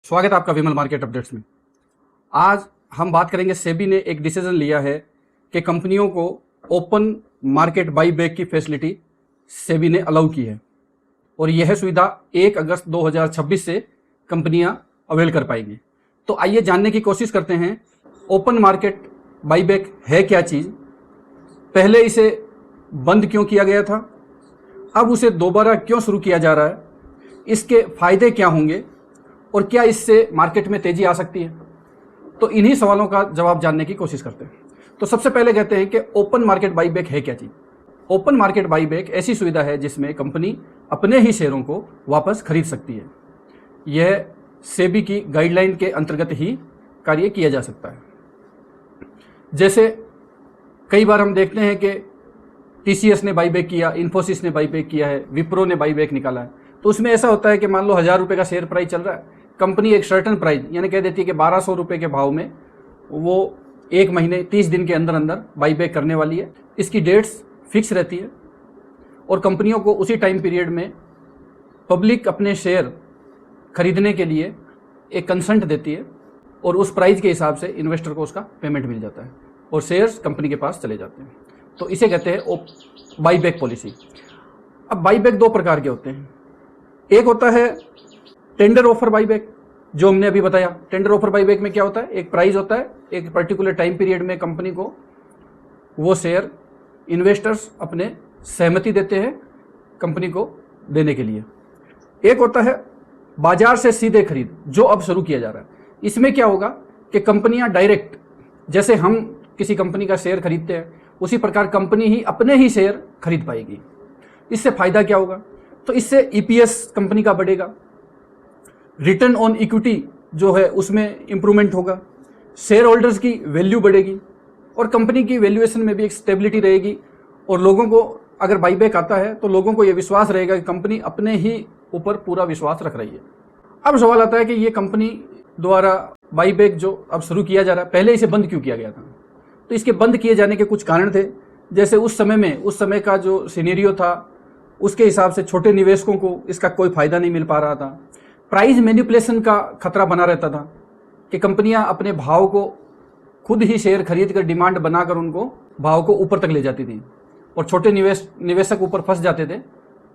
स्वागत है आपका विमल मार्केट अपडेट्स में। आज हम बात करेंगे, सेबी ने एक डिसीजन लिया है कि कंपनियों को ओपन मार्केट बाई बैक की फैसिलिटी सेबी ने अलाउ की है और यह सुविधा 1 अगस्त 2026 से कंपनियां अवेल कर पाएंगी। तो आइए जानने की कोशिश करते हैं ओपन मार्केट बाई बैक है क्या चीज़, पहले इसे बंद क्यों किया गया था, अब उसे दोबारा क्यों शुरू किया जा रहा है, इसके फायदे क्या होंगे और क्या इससे मार्केट में तेजी आ सकती है। तो इन्हीं सवालों का जवाब जानने की कोशिश करते हैं। तो सबसे पहले कहते हैं कि ओपन मार्केट बाई बैक है क्या चीज़। ओपन मार्केट बाई बैक ऐसी सुविधा है जिसमें कंपनी अपने ही शेयरों को वापस खरीद सकती है। यह सेबी की गाइडलाइन के अंतर्गत ही कार्य किया जा सकता है। जैसे कई बार हम देखते हैं कि टीसीएस ने बाई बैक किया, इन्फोसिस ने बाई बैक किया है, विप्रो ने बाई बैक निकाला है। तो उसमें ऐसा होता है कि मान लो 1000 रुपये का शेयर प्राइस चल रहा है, कंपनी एक सर्टन प्राइस यानी कह देती है कि 1200 रुपये के भाव में वो 1 महीने 30 दिन के अंदर अंदर बाई बैक करने वाली है। इसकी डेट्स फिक्स रहती है और कंपनियों को उसी टाइम पीरियड में पब्लिक अपने शेयर खरीदने के लिए एक कंसेंट देती है और उस प्राइस के हिसाब से इन्वेस्टर को उसका पेमेंट मिल जाता है और शेयर्स कंपनी के पास चले जाते हैं। तो इसे कहते हैं बाई बैक पॉलिसी। अब बाई बैक 2 प्रकार के होते हैं। एक होता है टेंडर ऑफर बाई बैक, जो हमने अभी बताया। टेंडर ऑफर बाई बैक में क्या होता है, एक प्राइस होता है, एक पर्टिकुलर टाइम पीरियड में कंपनी को वो शेयर इन्वेस्टर्स अपने सहमति देते हैं कंपनी को देने के लिए। एक होता है बाजार से सीधे खरीद, जो अब शुरू किया जा रहा है। इसमें क्या होगा कि कंपनियां डायरेक्ट, जैसे हम किसी कंपनी का शेयर खरीदते हैं उसी प्रकार कंपनी ही अपने ही शेयर खरीद पाएगी। इससे फायदा क्या होगा, तो इससे ईपीएस कंपनी का बढ़ेगा, रिटर्न ऑन इक्विटी जो है उसमें इंप्रूवमेंट होगा, शेयर होल्डर्स की वैल्यू बढ़ेगी और कंपनी की वैल्यूएशन में भी एक स्टेबिलिटी रहेगी। और लोगों को अगर बाईबैक आता है तो लोगों को यह विश्वास रहेगा कि कंपनी अपने ही ऊपर पूरा विश्वास रख रही है। अब सवाल आता है कि ये कंपनी द्वारा बाईबैक जो अब शुरू किया जा रहा है, पहले इसे बंद क्यों किया गया था। तो इसके बंद किए जाने के कुछ कारण थे। जैसे उस समय का जो सिनेरियो था उसके हिसाब से छोटे निवेशकों को इसका कोई फायदा नहीं मिल पा रहा था। प्राइस मैनिपुलेशन का खतरा बना रहता था कि कंपनियां अपने भाव को खुद ही शेयर खरीद कर डिमांड बनाकर उनको भाव को ऊपर तक ले जाती थी और छोटे निवेशक ऊपर फंस जाते थे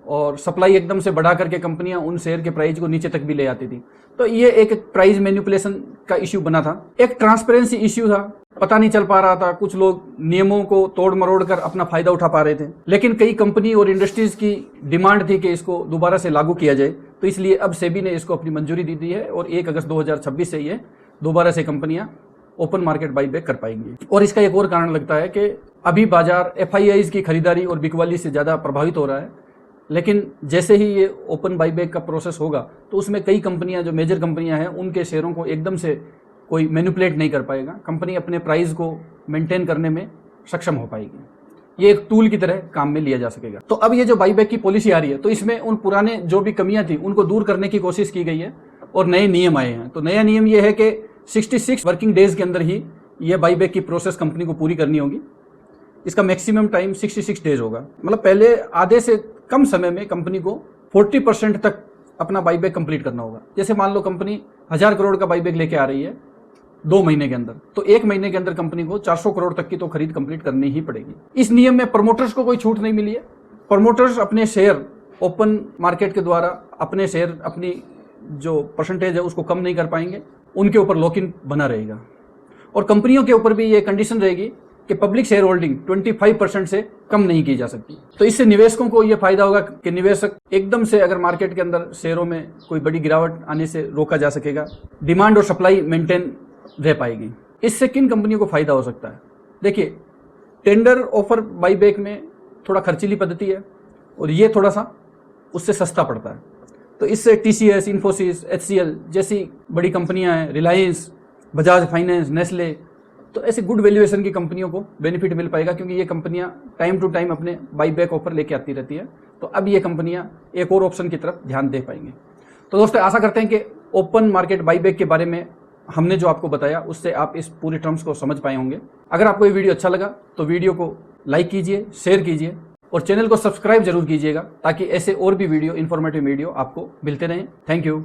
और सप्लाई एकदम से बढ़ा करके कंपनियां उन शेयर के प्राइस को नीचे तक भी ले आती थी। तो ये एक प्राइस मैनिपुलेशन का इश्यू बना था। एक ट्रांसपेरेंसी इश्यू था, पता नहीं चल पा रहा था, कुछ लोग नियमों को तोड़ मरोड़ कर अपना फायदा उठा पा रहे थे। लेकिन कई कंपनी और इंडस्ट्रीज की डिमांड थी कि इसको दोबारा से लागू किया जाए, तो इसलिए अब सेबी ने इसको अपनी मंजूरी दी है और 1 अगस्त 2026 से ये दोबारा से कंपनियां ओपन मार्केट बाई बैक कर पाएंगी। और इसका एक और कारण लगता है कि अभी बाजार एफआईआईज की खरीदारी और बिकवाली से ज़्यादा प्रभावित हो रहा है, लेकिन जैसे ही ये ओपन बाई बैक का प्रोसेस होगा तो उसमें कई कंपनियां, जो मेजर कंपनियां हैं, उनके शेयरों को एकदम से कोई मैनिपुलेट नहीं कर पाएगा। कंपनी अपने प्राइस को मेंटेन करने में सक्षम हो पाएगी। ये एक टूल की तरह काम में लिया जा सकेगा। तो अब ये जो बाईबैक की पॉलिसी आ रही है, तो इसमें उन पुराने जो भी कमियां थी उनको दूर करने की कोशिश की गई है और नए नियम आए हैं। तो नया नियम ये है कि 66 वर्किंग डेज के अंदर ही ये बाईबैक की प्रोसेस कंपनी को पूरी करनी होगी। इसका मैक्सिमम टाइम 66 डेज होगा। मतलब पहले आधे से कम समय में कंपनी को 40% तक अपना बाईबैक कंप्लीट करना होगा। जैसे मान लो कंपनी 1000 करोड़ का बाईबैक लेके आ रही है 2 महीने के अंदर, तो 1 महीने के अंदर कंपनी को 400 करोड़ तक की तो खरीद कंप्लीट करनी ही पड़ेगी। इस नियम में प्रमोटर्स को कोई छूट नहीं मिली है। प्रमोटर्स अपने शेयर ओपन मार्केट के द्वारा अपने शेयर, अपनी जो परसेंटेज है उसको कम नहीं कर पाएंगे, उनके ऊपर लॉक इन बना रहेगा। और कंपनियों के ऊपर भी ये कंडीशन रहेगी कि पब्लिक शेयर होल्डिंग 25% से कम नहीं की जा सकती। तो इससे निवेशकों को यह फायदा होगा कि निवेशक एकदम से अगर मार्केट के अंदर शेयरों में कोई बड़ी गिरावट आने से रोका जा सकेगा, डिमांड और सप्लाई मेंटेन रह पाएगी। इससे किन कंपनियों को फायदा हो सकता है। देखिए, टेंडर ऑफर बाईबैक में थोड़ा खर्चीली पद्धति है और ये थोड़ा सा उससे सस्ता पड़ता है। तो इससे टीसीएस, इन्फोसिस, एचसीएल जैसी बड़ी कंपनियां हैं, रिलायंस, बजाज फाइनेंस, नेस्ले, तो ऐसे गुड वैल्यूएशन की कंपनियों को बेनिफिट मिल पाएगा क्योंकि ये कंपनियां टाइम टू टाइम अपने बाईबैक ऑफर लेके आती रहती है। तो अब ये कंपनियां एक और ऑप्शन की तरफ ध्यान दे पाएंगे। तो दोस्तों, आशा करते हैं कि ओपन मार्केट बाईबैक के बारे में हमने जो आपको बताया उससे आप इस पूरे टर्म्स को समझ पाए होंगे। अगर आपको ये वीडियो अच्छा लगा तो वीडियो को लाइक कीजिए, शेयर कीजिए और चैनल को सब्सक्राइब जरूर कीजिएगा ताकि ऐसे और भी वीडियो, इन्फॉर्मेटिव वीडियो आपको मिलते रहें। Thank you.